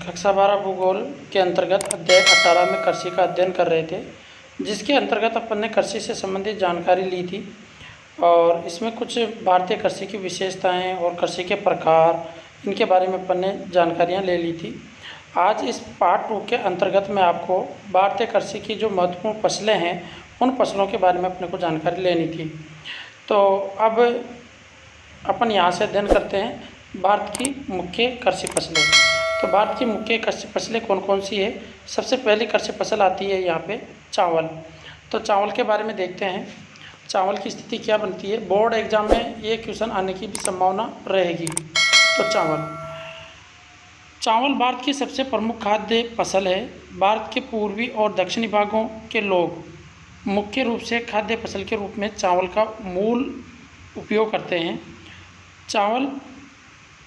कक्षा 12 भूगोल के अंतर्गत अध्याय 18 में कृषि का अध्ययन कर रहे थे, जिसके अंतर्गत अपन ने कृषि से संबंधित जानकारी ली थी और इसमें कुछ भारतीय कृषि की विशेषताएं और कृषि के प्रकार, इनके बारे में अपन ने जानकारियाँ ले ली थी। आज इस पार्ट 2 के अंतर्गत मैं आपको भारतीय कृषि की जो महत्वपूर्ण फसलें हैं उन फसलों के बारे में अपने को जानकारी लेनी थी। तो अब अपन यहाँ से अध्ययन करते हैं भारत की मुख्य कृषि फसलें। तो भारत की मुख्य कृषि फसलें कौन कौन सी है। सबसे पहली कृषि फसल आती है यहाँ पे चावल। तो चावल के बारे में देखते हैं, चावल की स्थिति क्या बनती है। बोर्ड एग्जाम में ये क्वेश्चन आने की भी संभावना रहेगी। तो चावल भारत की सबसे प्रमुख खाद्य फसल है। भारत के पूर्वी और दक्षिणी भागों के लोग मुख्य रूप से खाद्य फसल के रूप में चावल का मूल उपयोग करते हैं। चावल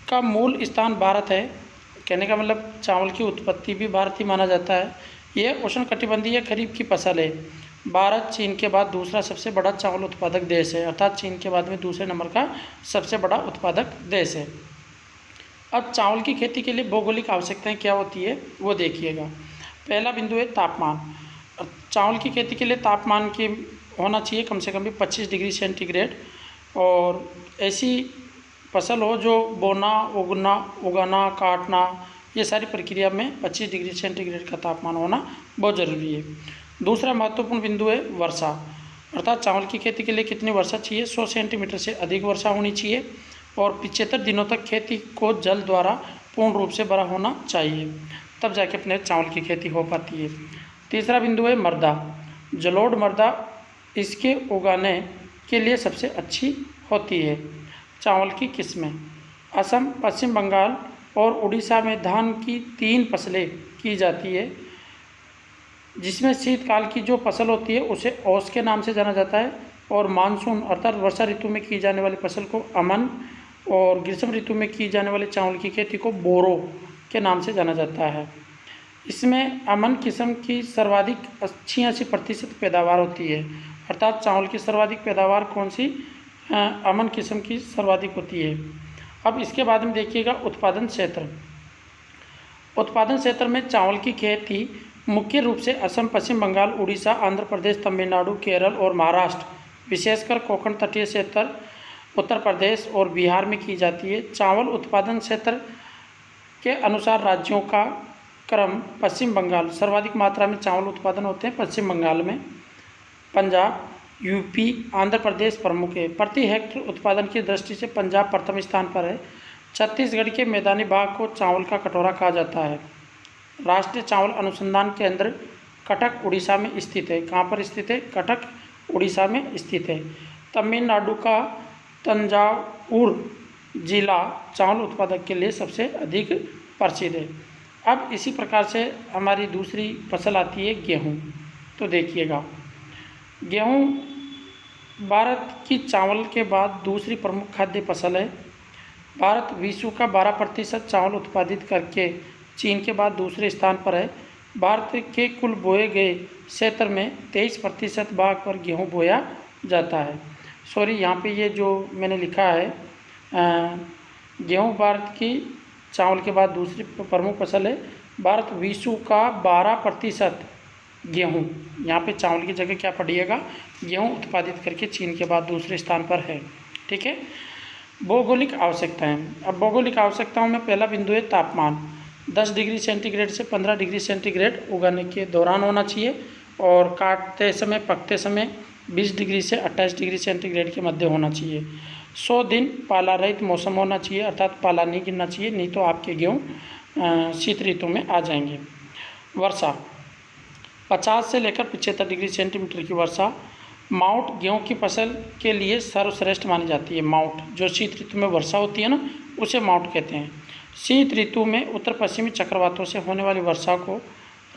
का मूल स्थान भारत है, कहने का मतलब चावल की उत्पत्ति भी भारत ही माना जाता है। यह उष्णकटिबंधीय खरीफ की फसल है। भारत चीन के बाद दूसरा सबसे बड़ा चावल उत्पादक देश है, अर्थात चीन के बाद में दूसरे नंबर का सबसे बड़ा उत्पादक देश है। अब चावल की खेती के लिए भौगोलिक आवश्यकताएं क्या होती है वो देखिएगा। पहला बिंदु है तापमान। चावल की खेती के लिए तापमान की होना चाहिए कम से कम भी 25 डिग्री सेंटीग्रेड, और ऐसी फसल हो जो बोना, उगाना, काटना, ये सारी प्रक्रिया में 25 डिग्री सेंटीग्रेड का तापमान होना बहुत ज़रूरी है। दूसरा महत्वपूर्ण बिंदु है वर्षा, अर्थात चावल की खेती के लिए कितनी वर्षा चाहिए। 100 सेंटीमीटर से अधिक वर्षा होनी चाहिए और 75 दिनों तक खेती को जल द्वारा पूर्ण रूप से भरा होना चाहिए, तब जाके अपने चावल की खेती हो पाती है। तीसरा बिंदु है मृदा। जलोढ़ मृदा इसके उगाने के लिए सबसे अच्छी होती है। चावल की किस्में। असम, पश्चिम बंगाल और उड़ीसा में धान की 3 फसलें की जाती है, जिसमें शीतकाल की जो फसल होती है उसे औस के नाम से जाना जाता है, और मानसून अर्थात वर्षा ऋतु में की जाने वाली फसल को अमन, और ग्रीष्म ऋतु में की जाने वाली चावल की खेती को बोरो के नाम से जाना जाता है। इसमें अमन किस्म की सर्वाधिक 86% पैदावार होती है, अर्थात चावल की सर्वाधिक पैदावार कौन सी, अमन किस्म की सर्वाधिक होती है। अब इसके बाद में देखिएगा उत्पादन क्षेत्र। उत्पादन क्षेत्र में चावल की खेती मुख्य रूप से असम, पश्चिम बंगाल, उड़ीसा, आंध्र प्रदेश, तमिलनाडु, केरल और महाराष्ट्र, विशेषकर कोंकण तटीय क्षेत्र, उत्तर प्रदेश और बिहार में की जाती है। चावल उत्पादन क्षेत्र के अनुसार राज्यों का क्रम। पश्चिम बंगाल, सर्वाधिक मात्रा में चावल उत्पादन होते हैं पश्चिम बंगाल में। पंजाब, यूपी, आंध्र प्रदेश प्रमुख है। प्रति हेक्टेयर उत्पादन की दृष्टि से पंजाब प्रथम स्थान पर है। छत्तीसगढ़ के मैदानी भाग को चावल का कटोरा कहा जाता है। राष्ट्रीय चावल अनुसंधान केंद्र कटक, उड़ीसा में स्थित है। कहाँ पर स्थित है? कटक, उड़ीसा में स्थित है। तमिलनाडु का तंजावुर जिला चावल उत्पादक के लिए सबसे अधिक प्रसिद्ध है। अब इसी प्रकार से हमारी दूसरी फसल आती है गेहूँ। तो देखिएगा, गेहूँ भारत की चावल के बाद दूसरी प्रमुख खाद्य फसल है। भारत विश्व का 12% चावल उत्पादित करके चीन के बाद दूसरे स्थान पर है। भारत के कुल बोए गए क्षेत्र में 23% भाग पर गेहूँ बोया जाता है। सॉरी, यहाँ पे ये जो मैंने लिखा है, गेहूँ भारत की चावल के बाद दूसरी प्रमुख फसल है। भारत विश्व का 12% गेहूँ, यहाँ पे चावल की जगह क्या पढ़िएगा, गेहूँ उत्पादित करके चीन के बाद दूसरे स्थान पर है। ठीक है। भौगोलिक आवश्यकताएं। अब भौगोलिक आवश्यकताओं में पहला बिंदु है तापमान। 10 डिग्री सेंटीग्रेड से 15 डिग्री सेंटीग्रेड उगाने के दौरान होना चाहिए, और काटते समय, पकते समय 20 डिग्री से 28 डिग्री सेंटीग्रेड के मध्य होना चाहिए। 100 दिन पाला रहित मौसम होना चाहिए, अर्थात पाला नहीं गिरना चाहिए, नहीं तो आपके गेहूँ शीत ऋतु में आ जाएंगे। वर्षा 50 से लेकर 75 डिग्री सेंटीमीटर की वर्षा। माउंट गेहूं की फसल के लिए सर्वश्रेष्ठ मानी जाती है। माउंट जो शीत ऋतु में वर्षा होती है ना, उसे माउंट कहते हैं। शीत ऋतु में उत्तर पश्चिमी चक्रवातों से होने वाली वर्षा को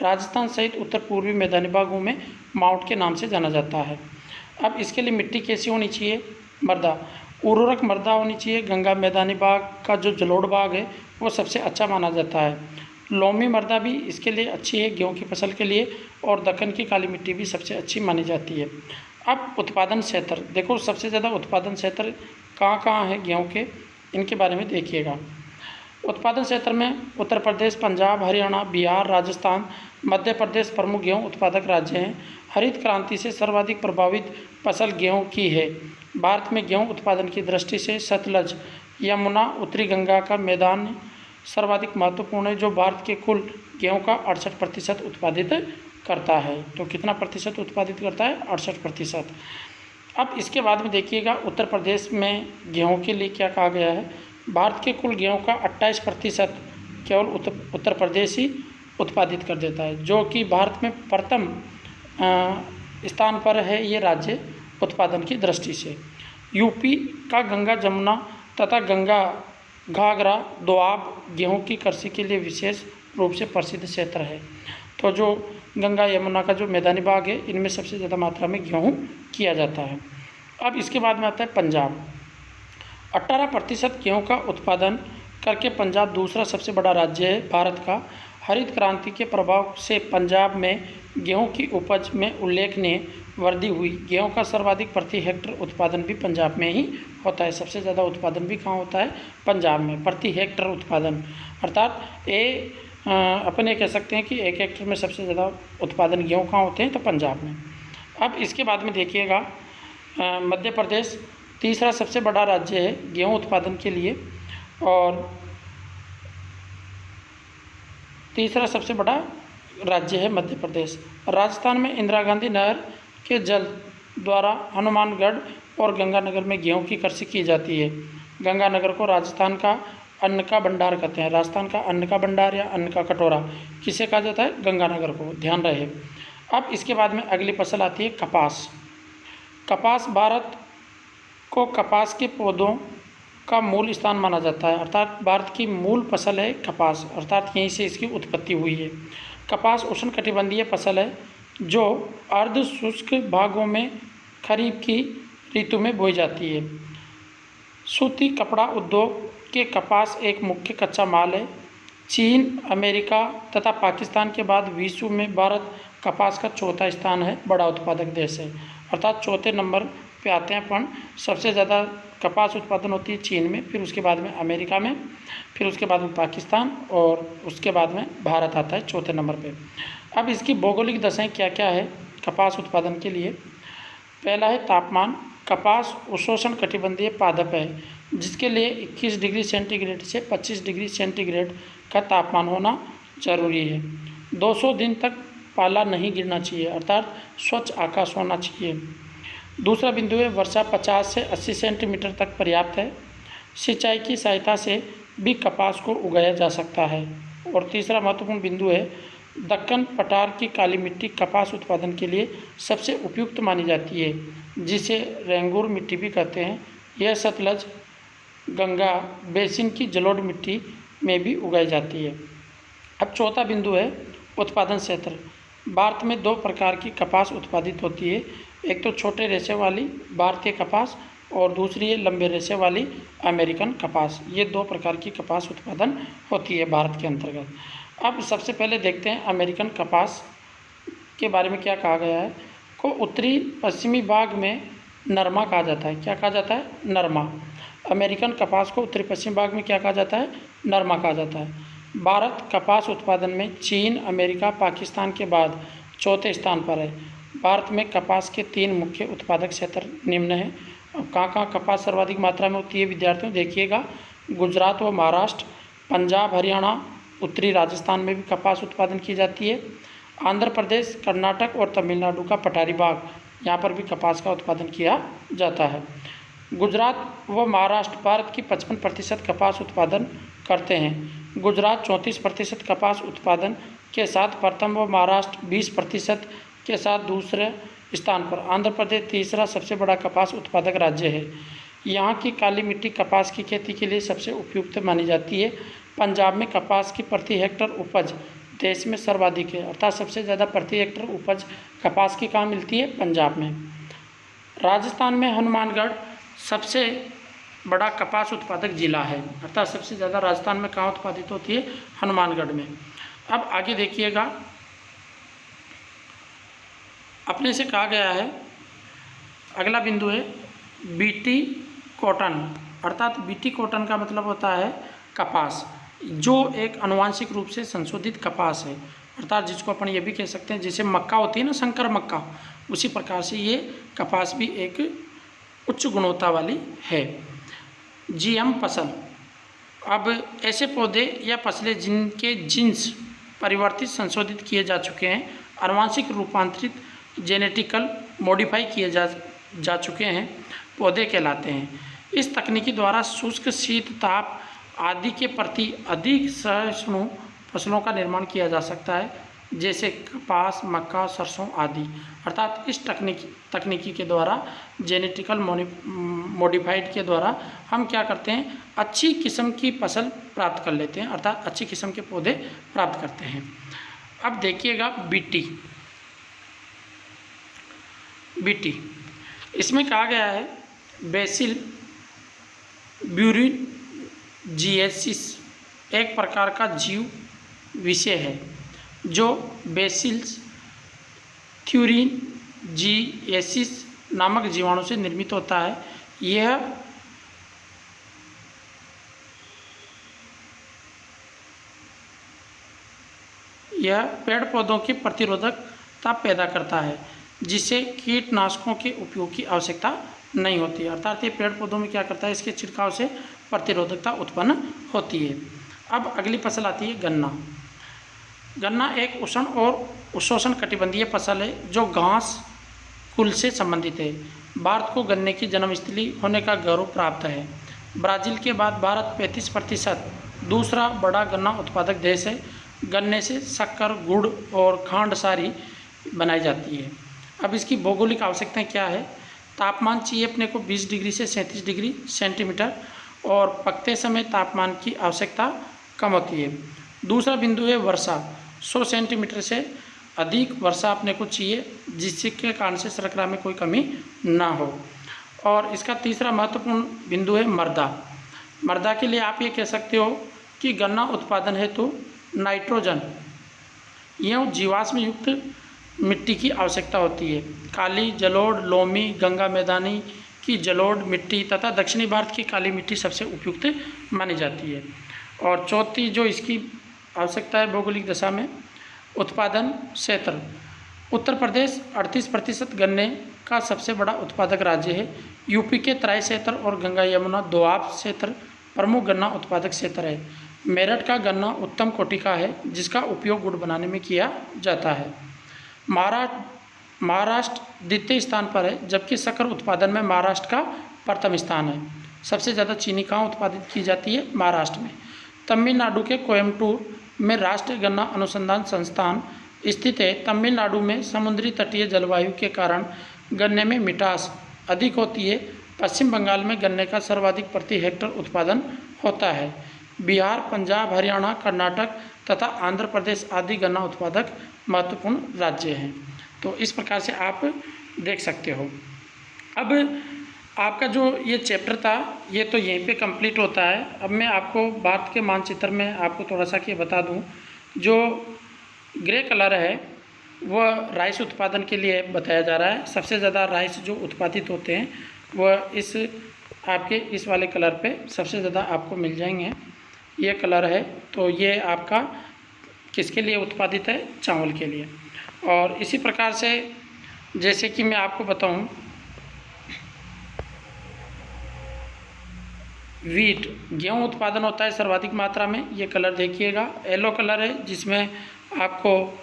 राजस्थान सहित उत्तर पूर्वी मैदानी भागों में माउंट के नाम से जाना जाता है। अब इसके लिए मिट्टी कैसी होनी चाहिए? मृदा उर्वरक मृदा होनी चाहिए। गंगा मैदानी भाग का जो जलोढ़ भाग है वो सबसे अच्छा माना जाता है। लोमी मृदा भी इसके लिए अच्छी है गेहूं की फसल के लिए, और दक्कन की काली मिट्टी भी सबसे अच्छी मानी जाती है। अब उत्पादन क्षेत्र देखो, सबसे ज़्यादा उत्पादन क्षेत्र कहाँ कहाँ है गेहूं के, इनके बारे में देखिएगा। उत्पादन क्षेत्र में उत्तर प्रदेश, पंजाब, हरियाणा, बिहार, राजस्थान, मध्य प्रदेश प्रमुख गेहूं उत्पादक राज्य हैं। हरित क्रांति से सर्वाधिक प्रभावित फसल गेहूं की है। भारत में गेहूं उत्पादन की दृष्टि से सतलज, यमुना, उत्तरी गंगा का मैदान सर्वाधिक महत्वपूर्ण है, जो भारत के कुल गेहूं का 68% उत्पादित करता है। तो कितना प्रतिशत उत्पादित करता है? 68%। अब इसके बाद में देखिएगा उत्तर प्रदेश में गेहूं के लिए क्या कहा गया है। भारत के कुल गेहूं का 28% केवल उत्तर प्रदेश ही उत्पादित कर देता है, जो कि भारत में प्रथम स्थान पर है ये राज्य उत्पादन की दृष्टि से। यूपी का गंगा, जमुना तथा गंगा घाघरा दोआब गेहूं की कृषि के लिए विशेष रूप से प्रसिद्ध क्षेत्र है। तो जो गंगा यमुना का जो मैदानी भाग है, इनमें सबसे ज़्यादा मात्रा में गेहूं किया जाता है। अब इसके बाद में आता है पंजाब। 18% गेहूं का उत्पादन करके पंजाब दूसरा सबसे बड़ा राज्य है भारत का। हरित क्रांति के प्रभाव से पंजाब में गेहूं की उपज में उल्लेखनीय वृद्धि हुई। गेहूं का सर्वाधिक प्रति हेक्टेयर उत्पादन भी पंजाब में ही होता है। सबसे ज़्यादा उत्पादन भी कहाँ होता है? पंजाब में, प्रति हेक्टेयर उत्पादन। अर्थात अपने कह सकते हैं कि 1 हेक्टेयर में सबसे ज़्यादा उत्पादन गेहूं कहाँ होते हैं? तो पंजाब में। अब इसके बाद में देखिएगा मध्य प्रदेश तीसरा सबसे बड़ा राज्य है गेहूं उत्पादन के लिए, और तीसरा सबसे बड़ा राज्य है मध्य प्रदेश। राजस्थान में इंदिरा गांधी नहर के जल द्वारा हनुमानगढ़ और गंगानगर में गेहूं की कृषि की जाती है। गंगानगर को राजस्थान का अन्न का भंडार कहते हैं। राजस्थान का अन्न का भंडार या अन्न का कटोरा किसे कहा जाता है? गंगानगर को, ध्यान रहे। अब इसके बाद में अगली फसल आती है कपास। कपास भारत को कपास के पौधों का मूल स्थान माना जाता है, अर्थात भारत की मूल फसल है कपास, अर्थात यहीं से इसकी उत्पत्ति हुई है। कपास उष्णकटिबंधीय फसल है जो अर्ध शुष्क भागों में खरीफ की ऋतु में बोई जाती है। सूती कपड़ा उद्योग के कपास एक मुख्य कच्चा माल है। चीन, अमेरिका तथा पाकिस्तान के बाद विश्व में भारत कपास का चौथा स्थान है, बड़ा उत्पादक देश है, अर्थात चौथे नंबर पे आते हैं अपन। सबसे ज़्यादा कपास उत्पादन होती है चीन में, फिर उसके बाद में अमेरिका में, फिर उसके बाद में पाकिस्तान, और उसके बाद में भारत आता है चौथे नंबर पे। अब इसकी भौगोलिक दशाएं क्या क्या है कपास उत्पादन के लिए? पहला है तापमान। कपास उष्ण कटिबंधीय पादप है, जिसके लिए 21 डिग्री सेंटीग्रेड से 25 डिग्री सेंटीग्रेड का तापमान होना जरूरी है। 200 दिन तक पाला नहीं गिरना चाहिए, अर्थात स्वच्छ आकाश होना चाहिए। दूसरा बिंदु है वर्षा 50 से 80 सेंटीमीटर तक पर्याप्त है। सिंचाई की सहायता से भी कपास को उगाया जा सकता है। और तीसरा महत्वपूर्ण बिंदु है दक्कन पठार की काली मिट्टी कपास उत्पादन के लिए सबसे उपयुक्त मानी जाती है, जिसे रेंगूर मिट्टी भी कहते हैं। यह सतलज गंगा बेसिन की जलोढ़ मिट्टी में भी उगाई जाती है। अब चौथा बिंदु है उत्पादन क्षेत्र। भारत में 2 प्रकार की कपास उत्पादित होती है, एक तो छोटे रेशे वाली भारतीय कपास और दूसरी है लंबे रेशे वाली अमेरिकन कपास। ये 2 प्रकार की कपास उत्पादन होती है भारत के अंतर्गत। अब सबसे पहले देखते हैं अमेरिकन कपास के बारे में क्या कहा गया है। को उत्तरी पश्चिमी भाग में नरमा कहा जाता है। क्या कहा जाता है? नरमा। अमेरिकन कपास को उत्तरी पश्चिमी भाग में क्या कहा जाता है? नरमा कहा जाता है। भारत कपास उत्पादन में चीन, अमेरिका, पाकिस्तान के बाद चौथे स्थान पर है। भारत में कपास के 3 मुख्य उत्पादक क्षेत्र निम्न हैं। अब कहाँ कपास सर्वाधिक मात्रा में होती है विद्यार्थियों? देखिएगा, गुजरात व महाराष्ट्र, पंजाब, हरियाणा, उत्तरी राजस्थान में भी कपास उत्पादन की जाती है। आंध्र प्रदेश, कर्नाटक और तमिलनाडु का पठारी भाग, यहाँ पर भी कपास का उत्पादन किया जाता है। गुजरात व महाराष्ट्र भारत की 55% कपास उत्पादन करते हैं। गुजरात 34% कपास उत्पादन के साथ प्रथम व महाराष्ट्र 20% के साथ दूसरे स्थान पर। आंध्र प्रदेश तीसरा सबसे बड़ा कपास उत्पादक राज्य है। यहाँ की काली मिट्टी कपास की खेती के लिए सबसे उपयुक्त मानी जाती है। पंजाब में कपास की प्रति हेक्टेयर उपज देश में सर्वाधिक है, अर्थात सबसे ज़्यादा प्रति हेक्टेयर उपज कपास की कहाँ मिलती है? पंजाब में। राजस्थान में हनुमानगढ़ सबसे बड़ा कपास उत्पादक जिला है, अर्थात सबसे ज़्यादा राजस्थान में कहाँ उत्पादित होती है? हनुमानगढ़ में। अब आगे देखिएगा, अपने से कहा गया है अगला बिंदु है बीटी कॉटन, अर्थात बीटी कॉटन का मतलब होता है कपास। जो एक आनुवांशिक रूप से संशोधित कपास है, अर्थात जिसको अपन ये भी कह सकते हैं जैसे मक्का होती है ना, संकर मक्का, उसी प्रकार से ये कपास भी एक उच्च गुणवत्ता वाली है। जीएम फसल, अब ऐसे पौधे या फसलें जिनके जीन्स परिवर्तित संशोधित किए जा चुके हैं, आनुवांशिक रूपांतरित जेनेटिकल मॉडिफाई किए जा चुके हैं, पौधे कहलाते हैं। इस तकनीकी द्वारा शुष्क, शीत, ताप आदि के प्रति अधिक सहिष्णु फसलों का निर्माण किया जा सकता है, जैसे कपास, मक्का, सरसों आदि। अर्थात इस तकनीकी के द्वारा, जेनेटिकल मॉडिफाइड के द्वारा हम क्या करते हैं, अच्छी किस्म की फसल प्राप्त कर लेते हैं, अर्थात अच्छी किस्म के पौधे प्राप्त करते हैं। अब देखिएगा बीटी, इसमें कहा गया है बेसिल ब्यूरिनजिएसिस एक प्रकार का जीव विषय है जो बेसिल्स थ्यूरिनजिएसिस नामक जीवाणु से निर्मित होता है। यह पेड़ पौधों की प्रतिरोधकता पैदा करता है, जिससे कीटनाशकों के उपयोग की आवश्यकता नहीं होती है। अर्थात ये पेड़ पौधों में क्या करता है, इसके छिड़काव से प्रतिरोधकता उत्पन्न होती है। अब अगली फसल आती है गन्ना एक उष्ण और उपोष्ण कटिबंधीय फसल है जो घास कुल से संबंधित है। भारत को गन्ने की जन्मस्थली होने का गौरव प्राप्त है। ब्राज़ील के बाद भारत 35% दूसरा बड़ा गन्ना उत्पादक देश है। गन्ने से शक्कर, गुड़ और खांड सारी बनाई जाती है। अब इसकी भौगोलिक आवश्यकताएं क्या है, तापमान चाहिए अपने को 20 डिग्री से 37 डिग्री सेंटीमीटर, और पकते समय तापमान की आवश्यकता कम होती है। दूसरा बिंदु है वर्षा, 100 सेंटीमीटर से अधिक वर्षा अपने को चाहिए, जिसके कारण से शर्करा में कोई कमी ना हो। और इसका तीसरा महत्वपूर्ण बिंदु है मृदा के लिए आप ये कह सकते हो कि गन्ना उत्पादन हेतु नाइट्रोजन एवं जीवाश्म युक्त मिट्टी की आवश्यकता होती है। काली, जलोढ़, लोमी, गंगा मैदानी की जलोढ़ मिट्टी तथा दक्षिणी भारत की काली मिट्टी सबसे उपयुक्त मानी जाती है। और चौथी जो इसकी आवश्यकता है भौगोलिक दशा में, उत्पादन क्षेत्र, उत्तर प्रदेश 38% गन्ने का सबसे बड़ा उत्पादक राज्य है। यूपी के तराई क्षेत्र और गंगा यमुना दोआब क्षेत्र प्रमुख गन्ना उत्पादक क्षेत्र है। मेरठ का गन्ना उत्तम कोटि का है, जिसका उपयोग गुड़ बनाने में किया जाता है। महाराष्ट्र द्वितीय स्थान पर है, जबकि शक्कर उत्पादन में महाराष्ट्र का प्रथम स्थान है। सबसे ज़्यादा चीनी कहाँ उत्पादित की जाती है, महाराष्ट्र में। तमिलनाडु के कोयम्बटूर में राष्ट्रीय गन्ना अनुसंधान संस्थान स्थित है। तमिलनाडु में समुद्री तटीय जलवायु के कारण गन्ने में मिठास अधिक होती है। पश्चिम बंगाल में गन्ने का सर्वाधिक प्रति हेक्टेयर उत्पादन होता है। बिहार, पंजाब, हरियाणा, कर्नाटक तथा आंध्र प्रदेश आदि गन्ना उत्पादक महत्वपूर्ण राज्य हैं। तो इस प्रकार से आप देख सकते हो। अब आपका जो ये चैप्टर था ये तो यहीं पे कंप्लीट होता है। अब मैं आपको भारत के मानचित्र में आपको थोड़ा सा ये बता दूं, जो ग्रे कलर है वह राइस उत्पादन के लिए बताया जा रहा है। सबसे ज़्यादा राइस जो उत्पादित होते हैं वह इस आपके इस वाले कलर पे सबसे ज़्यादा आपको मिल जाएंगे। ये कलर है तो ये आपका किसके लिए उत्पादित है, चावल के लिए। और इसी प्रकार से जैसे कि मैं आपको बताऊं, वीट गेहूं उत्पादन होता है सर्वाधिक मात्रा में। ये कलर देखिएगा, येलो कलर है जिसमें आपको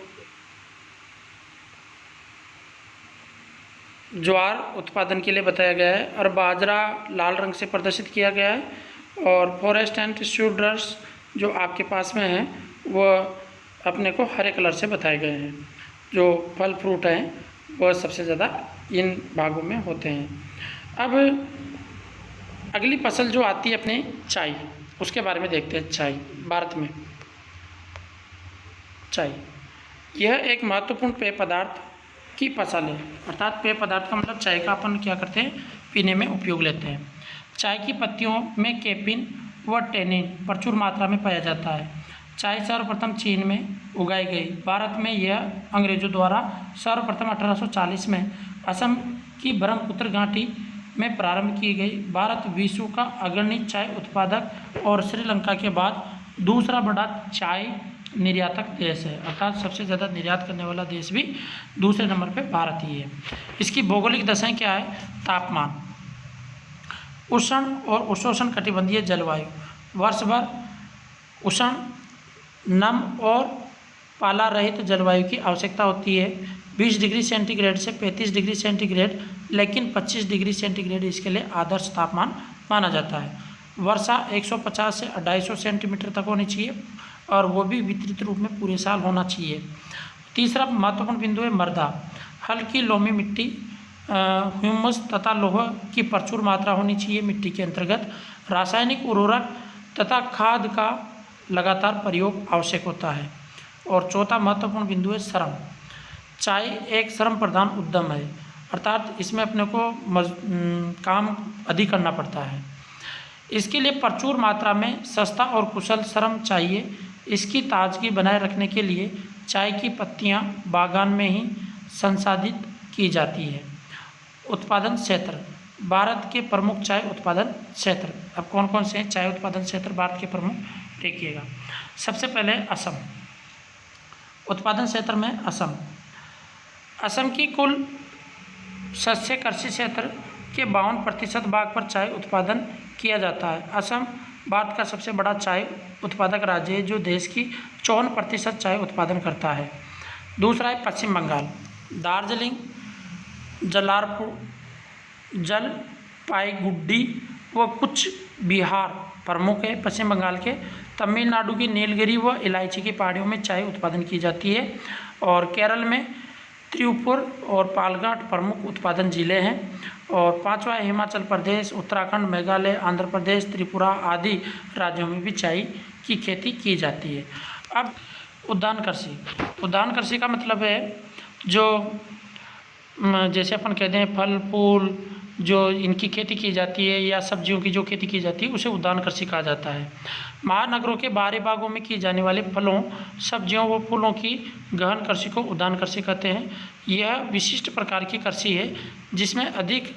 ज्वार उत्पादन के लिए बताया गया है, और बाजरा लाल रंग से प्रदर्शित किया गया है। और फॉरेस्ट एंड सीड्स जो आपके पास में है वह अपने को हरे कलर से बताए गए हैं। जो फल फ्रूट हैं वह सबसे ज़्यादा इन भागों में होते हैं। अब अगली फसल जो आती है अपने चाय, उसके बारे में देखते हैं। चाय भारत में चाय यह एक महत्वपूर्ण पेय पदार्थ की फसल है। अर्थात पेय पदार्थ का मतलब चाय का अपन क्या करते हैं, पीने में उपयोग लेते हैं। चाय की पत्तियों में कैफीन व टैनिन प्रचुर मात्रा में पाया जाता है। चाय सर्वप्रथम चीन में उगाई गई। भारत में यह अंग्रेजों द्वारा सर्वप्रथम 1840 में असम की ब्रह्मपुत्र घाटी में प्रारंभ की गई। भारत विश्व का अग्रणी चाय उत्पादक और श्रीलंका के बाद दूसरा बड़ा चाय निर्यातक देश है, अर्थात सबसे ज़्यादा निर्यात करने वाला देश भी दूसरे नंबर पे भारत ही है। इसकी भौगोलिक दशाएं क्या है? तापमान, उष्ण और उपोष्ण कटिबंधीय जलवायु, वर्ष भर उष्ण, नम और पाला रहित जलवायु की आवश्यकता होती है। 20 डिग्री सेंटीग्रेड से 35 डिग्री सेंटीग्रेड, लेकिन 25 डिग्री सेंटीग्रेड इसके लिए आदर्श तापमान माना जाता है। वर्षा 150 से 250 सेंटीमीटर तक होनी चाहिए और वो भी वितरित रूप में पूरे साल होना चाहिए। तीसरा महत्वपूर्ण बिंदु है मृदा, हल्की लोमी मिट्टी, ह्यूमस तथा लोह की प्रचुर मात्रा होनी चाहिए मिट्टी के अंतर्गत। रासायनिक उर्वरक तथा खाद का लगातार प्रयोग आवश्यक होता है। और चौथा महत्वपूर्ण बिंदु है श्रम, चाय एक श्रम प्रधान उद्यम है, अर्थात इसमें अपने को काम अधिक करना पड़ता है। इसके लिए प्रचुर मात्रा में सस्ता और कुशल श्रम चाहिए। इसकी ताजगी बनाए रखने के लिए चाय की पत्तियां बागान में ही संसाधित की जाती है। उत्पादन क्षेत्र, भारत के प्रमुख चाय उत्पादन क्षेत्र। अब कौन कौन से चाय उत्पादन क्षेत्र भारत के प्रमुख, देखिएगा। सबसे पहले असम, उत्पादन क्षेत्र में असम। असम की कुल शस्य कृषि क्षेत्र के 52% भाग पर चाय उत्पादन किया जाता है। असम भारत का सबसे बड़ा चाय उत्पादक राज्य है, जो देश की 54% चाय उत्पादन करता है। दूसरा है पश्चिम बंगाल, दार्जिलिंग, जलपाईगुड़ी व कुछ बिहार प्रमुख है पश्चिम बंगाल के। तमिलनाडु की नीलगिरी व इलायची की पहाड़ियों में चाय उत्पादन की जाती है। और केरल में त्रिपुर और पालघाट प्रमुख उत्पादन जिले हैं। और पांचवा है हिमाचल प्रदेश, उत्तराखंड, मेघालय, आंध्र प्रदेश, त्रिपुरा आदि राज्यों में भी चाय की खेती की जाती है। अब उद्यान कृषि, उद्यान कृषि का मतलब है जो जैसे अपन कहते हैं फल फूल जो इनकी खेती की जाती है या सब्जियों की जो खेती की जाती है उसे उद्यान कृषि कहा जाता है। महानगरों के बाहरी भागों में की जाने वाले फलों, सब्जियों व फूलों की गहन कृषि को उद्यान कृषि कहते हैं। यह विशिष्ट प्रकार की कृषि है जिसमें अधिक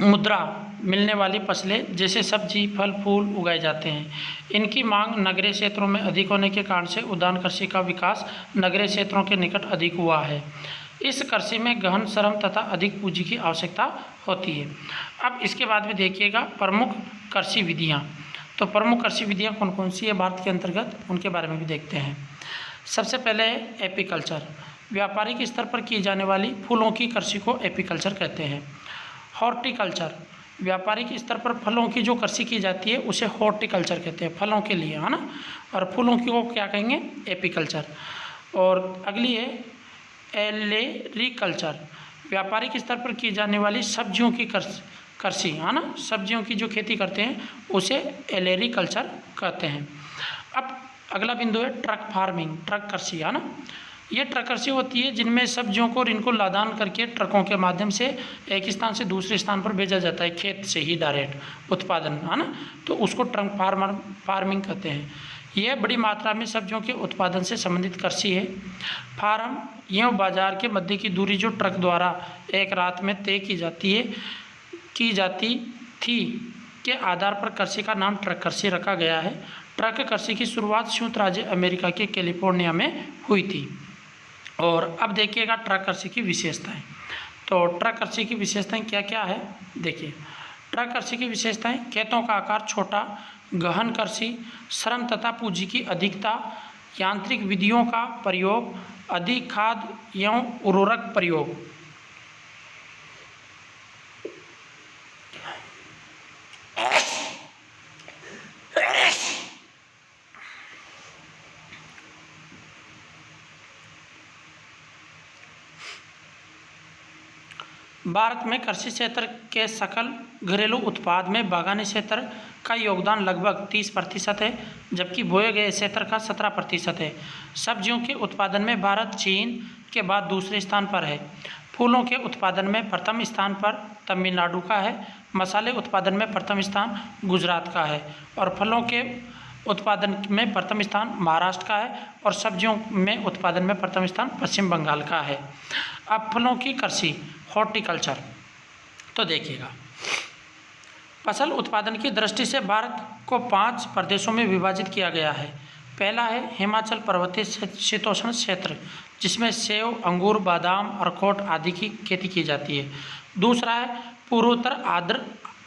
मुद्रा मिलने वाली फसलें जैसे सब्जी, फल, फूल उगाए जाते हैं। इनकी मांग नगरीय क्षेत्रों में अधिक होने के कारण से उद्यान कृषि का विकास नगरीय क्षेत्रों के निकट अधिक हुआ है। इस कृषि में गहन श्रम तथा अधिक पूंजी की आवश्यकता होती है। अब इसके बाद में देखिएगा प्रमुख कृषि विधियाँ। तो प्रमुख कृषि विधियाँ कौन कौन सी है भारत के अंतर्गत, उनके बारे में भी देखते हैं। सबसे पहले है एपीकल्चर, व्यापारिक स्तर पर की जाने वाली फूलों की कृषि को एपीकल्चर कहते हैं। हॉर्टिकल्चर, व्यापारिक स्तर पर फलों की जो कृषि की जाती है उसे हॉर्टिकल्चर कहते हैं, फलों के लिए, है ना। और फूलों की को क्या कहेंगे, एपीकल्चर। और अगली है एलेरीकल्चर, व्यापारिक स्तर पर की जाने वाली सब्जियों की कृषि, है ना, सब्जियों की जो खेती करते हैं उसे एलेरीकल्चर कहते हैं। अब अगला बिंदु है ट्रक फार्मिंग, ट्रक कृषि, है ना। ये ट्रक कृषि होती है जिनमें सब्जियों को और इनको लादान करके ट्रकों के माध्यम से एक स्थान से दूसरे स्थान पर भेजा जाता है, खेत से ही डायरेक्ट उत्पादन, है ना। तो उसको ट्रक फार्मिंग कहते हैं। यह बड़ी मात्रा में सब्जियों के उत्पादन से संबंधित कृषि है। फार्म यह बाजार के मध्य की दूरी जो ट्रक द्वारा एक रात में तय की जाती थी के आधार पर कृषि का नाम ट्रक कृषि रखा गया है। ट्रक कृषि की शुरुआत संयुक्त राज्य अमेरिका के कैलिफोर्निया में हुई थी। और अब देखिएगा ट्रक कृषि की विशेषताएं। तो ट्रक कृषि की विशेषताएं क्या क्या है, देखिए। ट्रक कृषि की विशेषताएं: खेतों का आकार छोटा, गहन कृषि, श्रम तथा पूंजी की अधिकता, यांत्रिक विधियों का प्रयोग, अधिक खाद एवं उर्वरक प्रयोग। भारत में कृषि क्षेत्र के सकल घरेलू उत्पाद में बागानी क्षेत्र का योगदान लगभग 30% है, जबकि बोए गए क्षेत्र का 17% है। सब्जियों के उत्पादन में भारत चीन के बाद दूसरे स्थान पर है। फूलों के उत्पादन में प्रथम स्थान पर तमिलनाडु का है। मसाले उत्पादन में प्रथम स्थान गुजरात का है। और फलों के उत्पादन में प्रथम स्थान महाराष्ट्र का है। और सब्जियों में उत्पादन में प्रथम स्थान पश्चिम बंगाल का है। अब फलों की कृषि, हॉर्टिकल्चर। तो देखिएगा, फसल उत्पादन की दृष्टि से भारत को 5 प्रदेशों में विभाजित किया गया है। पहला है हिमाचल पर्वतीय शीतोष्ण क्षेत्र, जिसमें सेब, अंगूर, बादाम, अखरोट आदि की खेती की जाती है। दूसरा है पूर्वोत्तर आर्द्र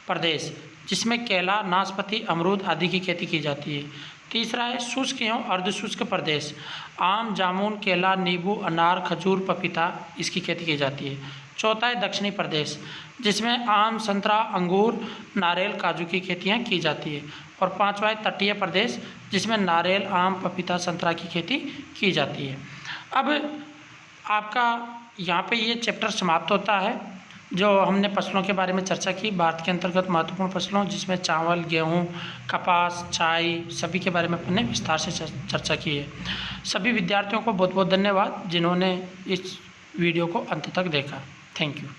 प्रदेश, जिसमें केला, नाशपाती, अमरूद आदि की खेती की जाती है। तीसरा है शुष्क एवं अर्धशुष्क प्रदेश, आम, जामुन, केला, नींबू, अनार, खजूर, पपीता इसकी खेती की जाती है। चौथा है दक्षिणी प्रदेश, जिसमें आम, संतरा, अंगूर, नारियल, काजू की खेतियाँ की जाती है। और पांचवा है तटीय प्रदेश, जिसमें नारियल, आम, पपीता, संतरा की खेती की जाती है। अब आपका यहाँ पे ये चैप्टर समाप्त होता है, जो हमने फसलों के बारे में चर्चा की, भारत के अंतर्गत महत्वपूर्ण फसलों, जिसमें चावल, गेहूँ, कपास, चाय सभी के बारे में हमने विस्तार से चर्चा की है। सभी विद्यार्थियों को बहुत बहुत धन्यवाद जिन्होंने इस वीडियो को अंत तक देखा। Thank you.